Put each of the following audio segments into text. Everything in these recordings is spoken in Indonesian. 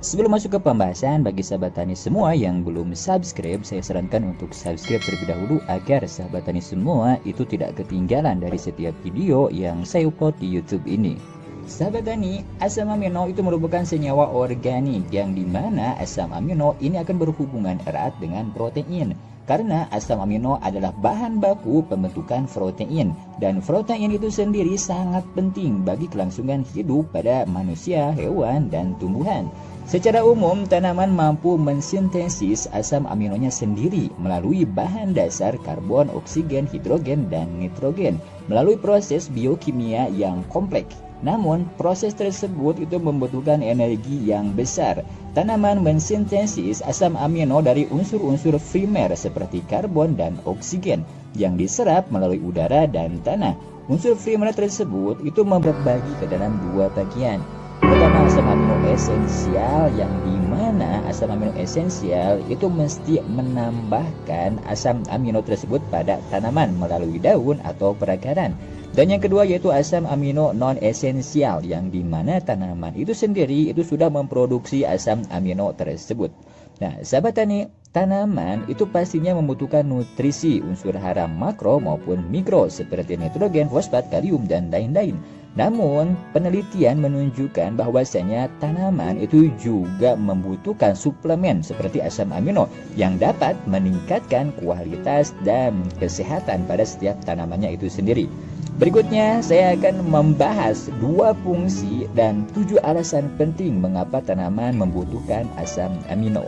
Sebelum masuk ke pembahasan, bagi sahabat tani semua yang belum subscribe, saya sarankan untuk subscribe terlebih dahulu agar sahabat tani semua itu tidak ketinggalan dari setiap video yang saya upload di YouTube ini. Sahabat tani, asam amino itu merupakan senyawa organik yang dimana asam amino ini akan berhubungan erat dengan protein. Karena asam amino adalah bahan baku pembentukan protein, dan protein itu sendiri sangat penting bagi kelangsungan hidup pada manusia, hewan, dan tumbuhan. Secara umum, tanaman mampu mensintesis asam aminonya sendiri melalui bahan dasar karbon, oksigen, hidrogen, dan nitrogen melalui proses biokimia yang kompleks. Namun, proses tersebut itu membutuhkan energi yang besar. Tanaman mensintesis asam amino dari unsur-unsur primer seperti karbon dan oksigen yang diserap melalui udara dan tanah. Unsur primer tersebut itu membagi ke dalam dua bagian. Pertama, asam amino esensial, yang dimana asam amino esensial itu mesti menambahkan asam amino tersebut pada tanaman melalui daun atau perakaran. Dan yang kedua yaitu asam amino non esensial, yang dimana tanaman itu sendiri itu sudah memproduksi asam amino tersebut. Nah, sahabat tani, tanaman itu pastinya membutuhkan nutrisi unsur hara makro maupun mikro seperti nitrogen, fosfat, kalium, dan lain-lain. Namun, penelitian menunjukkan bahwasanya tanaman itu juga membutuhkan suplemen seperti asam amino yang dapat meningkatkan kualitas dan kesehatan pada setiap tanamannya itu sendiri. Berikutnya, saya akan membahas 2 fungsi dan 7 alasan penting mengapa tanaman membutuhkan asam amino.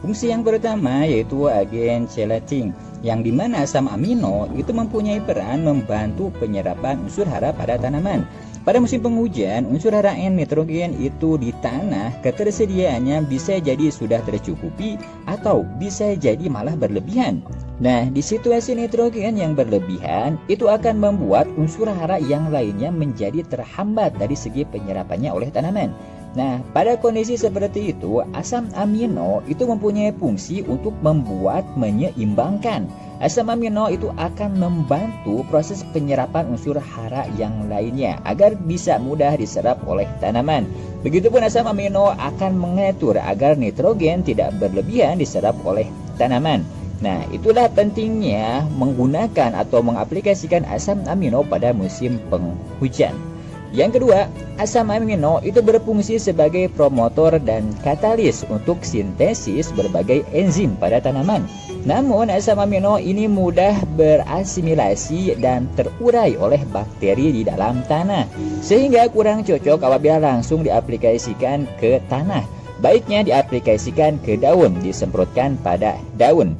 Fungsi yang pertama yaitu agen chelating, yang dimana asam amino itu mempunyai peran membantu penyerapan unsur hara pada tanaman. Pada musim penghujan, unsur hara nitrogen itu di tanah ketersediaannya bisa jadi sudah tercukupi atau bisa jadi malah berlebihan. Nah, di situasi nitrogen yang berlebihan itu akan membuat unsur hara yang lainnya menjadi terhambat dari segi penyerapannya oleh tanaman. Nah, pada kondisi seperti itu, asam amino itu mempunyai fungsi untuk membuat menyeimbangkan. Asam amino itu akan membantu proses penyerapan unsur hara yang lainnya agar bisa mudah diserap oleh tanaman. Begitupun asam amino akan mengatur agar nitrogen tidak berlebihan diserap oleh tanaman. Nah, itulah pentingnya menggunakan atau mengaplikasikan asam amino pada musim penghujan. Yang kedua, asam amino itu berfungsi sebagai promotor dan katalis untuk sintesis berbagai enzim pada tanaman. Namun, asam amino ini mudah berasimilasi dan terurai oleh bakteri di dalam tanah, sehingga kurang cocok apabila langsung diaplikasikan ke tanah. Baiknya diaplikasikan ke daun, disemprotkan pada daun.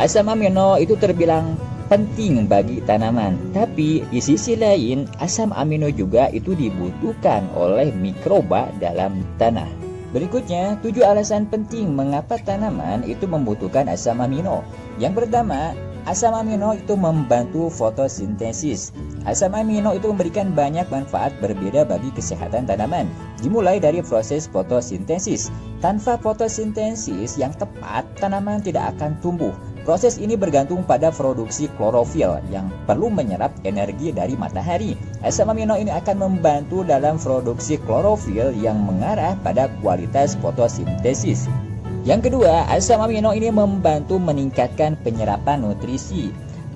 Asam amino itu terbilang penting bagi tanaman, tapi di sisi lain asam amino juga itu dibutuhkan oleh mikroba dalam tanah. Berikutnya, 7 alasan penting mengapa tanaman itu membutuhkan asam amino. Yang pertama, asam amino itu membantu fotosintesis. Asam amino itu memberikan banyak manfaat berbeda bagi kesehatan tanaman, dimulai dari proses fotosintesis. Tanpa fotosintesis yang tepat, tanaman tidak akan tumbuh. Proses ini bergantung pada produksi klorofil yang perlu menyerap energi dari matahari. Asam amino ini akan membantu dalam produksi klorofil yang mengarah pada kualitas fotosintesis. Yang kedua, asam amino ini membantu meningkatkan penyerapan nutrisi.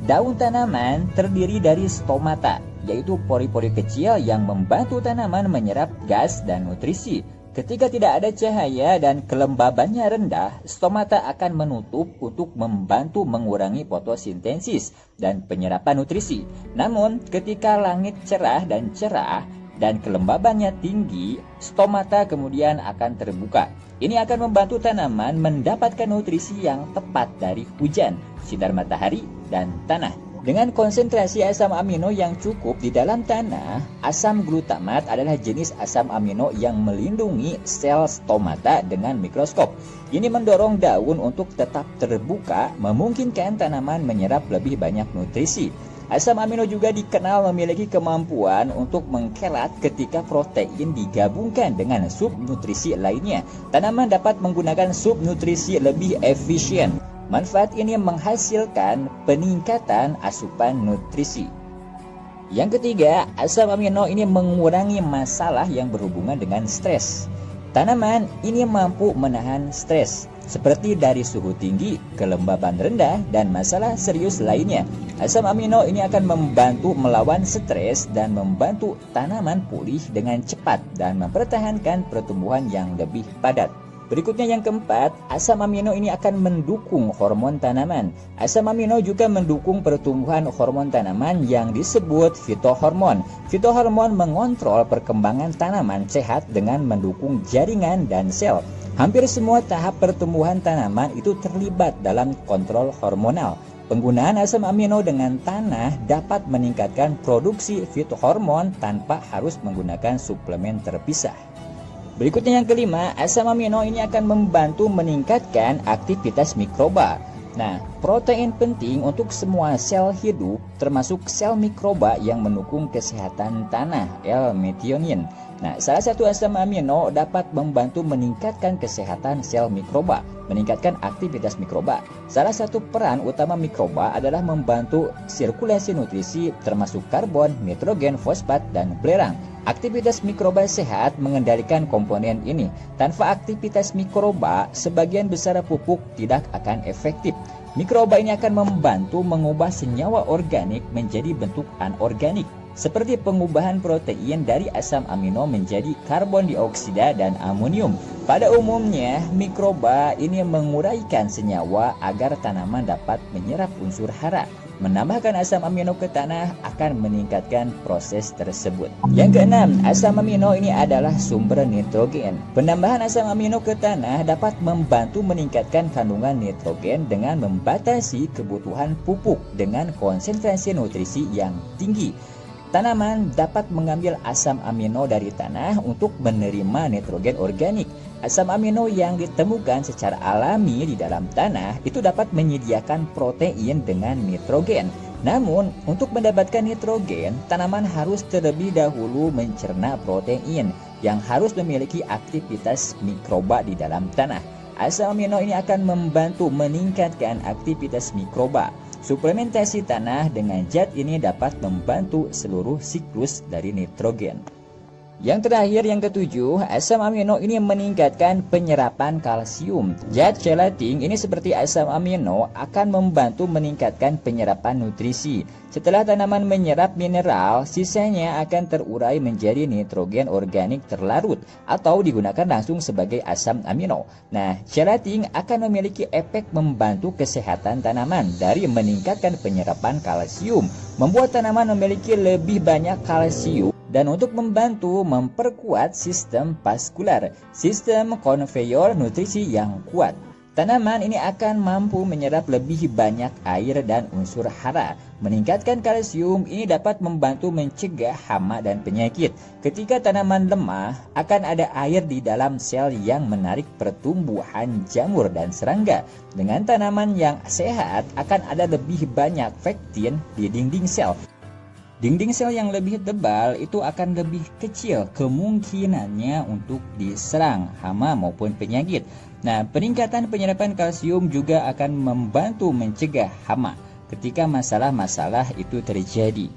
Daun tanaman terdiri dari stomata, yaitu pori-pori kecil yang membantu tanaman menyerap gas dan nutrisi. Ketika tidak ada cahaya dan kelembabannya rendah, stomata akan menutup untuk membantu mengurangi fotosintesis dan penyerapan nutrisi. Namun, ketika langit cerah dan kelembabannya tinggi, stomata kemudian akan terbuka. Ini akan membantu tanaman mendapatkan nutrisi yang tepat dari hujan, sinar matahari, dan tanah. Dengan konsentrasi asam amino yang cukup di dalam tanah, asam glutamat adalah jenis asam amino yang melindungi sel stomata dengan mikroskop. Ini mendorong daun untuk tetap terbuka, memungkinkan tanaman menyerap lebih banyak nutrisi. Asam amino juga dikenal memiliki kemampuan untuk mengkelat ketika protein digabungkan dengan subnutrisi lainnya. Tanaman dapat menggunakan subnutrisi lebih efisien. Manfaat ini menghasilkan peningkatan asupan nutrisi. Yang ketiga, asam amino ini mengurangi masalah yang berhubungan dengan stres. Tanaman ini mampu menahan stres, seperti dari suhu tinggi, kelembaban rendah, dan masalah serius lainnya. Asam amino ini akan membantu melawan stres dan membantu tanaman pulih dengan cepat dan mempertahankan pertumbuhan yang lebih padat. Berikutnya yang keempat, asam amino ini akan mendukung hormon tanaman. Asam amino juga mendukung pertumbuhan hormon tanaman yang disebut fitohormon. Fitohormon mengontrol perkembangan tanaman sehat dengan mendukung jaringan dan sel. Hampir semua tahap pertumbuhan tanaman itu terlibat dalam kontrol hormonal. Penggunaan asam amino dengan tanah dapat meningkatkan produksi fitohormon tanpa harus menggunakan suplemen terpisah. Berikutnya yang kelima, asam amino ini akan membantu meningkatkan aktivitas mikroba. Nah, protein penting untuk semua sel hidup, termasuk sel mikroba yang mendukung kesehatan tanah, L-methionin. Nah, salah satu asam amino dapat membantu meningkatkan kesehatan sel mikroba, meningkatkan aktivitas mikroba. Salah satu peran utama mikroba adalah membantu sirkulasi nutrisi termasuk karbon, nitrogen, fosfat, dan belerang. Aktivitas mikroba sehat mengendalikan komponen ini. Tanpa aktivitas mikroba, sebagian besar pupuk tidak akan efektif. Mikroba ini akan membantu mengubah senyawa organik menjadi bentuk anorganik, seperti pengubahan protein dari asam amino menjadi karbon dioksida dan amonium. Pada umumnya, mikroba ini menguraikan senyawa agar tanaman dapat menyerap unsur hara. Menambahkan asam amino ke tanah akan meningkatkan proses tersebut. Yang keenam, asam amino ini adalah sumber nitrogen. Penambahan asam amino ke tanah dapat membantu meningkatkan kandungan nitrogen dengan membatasi kebutuhan pupuk dengan konsentrasi nutrisi yang tinggi. Tanaman dapat mengambil asam amino dari tanah untuk menerima nitrogen organik. Asam amino yang ditemukan secara alami di dalam tanah itu dapat menyediakan protein dengan nitrogen. Namun, untuk mendapatkan nitrogen, tanaman harus terlebih dahulu mencerna protein yang harus memiliki aktivitas mikroba di dalam tanah. Asam amino ini akan membantu meningkatkan aktivitas mikroba. Suplementasi tanah dengan zat ini dapat membantu seluruh siklus dari nitrogen. Yang terakhir, yang ketujuh, asam amino ini meningkatkan penyerapan kalsium. Zat chelating ini seperti asam amino akan membantu meningkatkan penyerapan nutrisi. Setelah tanaman menyerap mineral, sisanya akan terurai menjadi nitrogen organik terlarut atau digunakan langsung sebagai asam amino. Nah, chelating akan memiliki efek membantu kesehatan tanaman dari meningkatkan penyerapan kalsium, membuat tanaman memiliki lebih banyak kalsium, dan untuk membantu memperkuat sistem vaskular, sistem konveyor nutrisi yang kuat. Tanaman ini akan mampu menyerap lebih banyak air dan unsur hara. Meningkatkan kalsium ini dapat membantu mencegah hama dan penyakit. Ketika tanaman lemah, akan ada air di dalam sel yang menarik pertumbuhan jamur dan serangga. Dengan tanaman yang sehat, akan ada lebih banyak pektin di dinding sel. Dinding sel yang lebih tebal itu akan lebih kecil kemungkinannya untuk diserang hama maupun penyakit. Nah, peningkatan penyerapan kalsium juga akan membantu mencegah hama ketika masalah-masalah itu terjadi.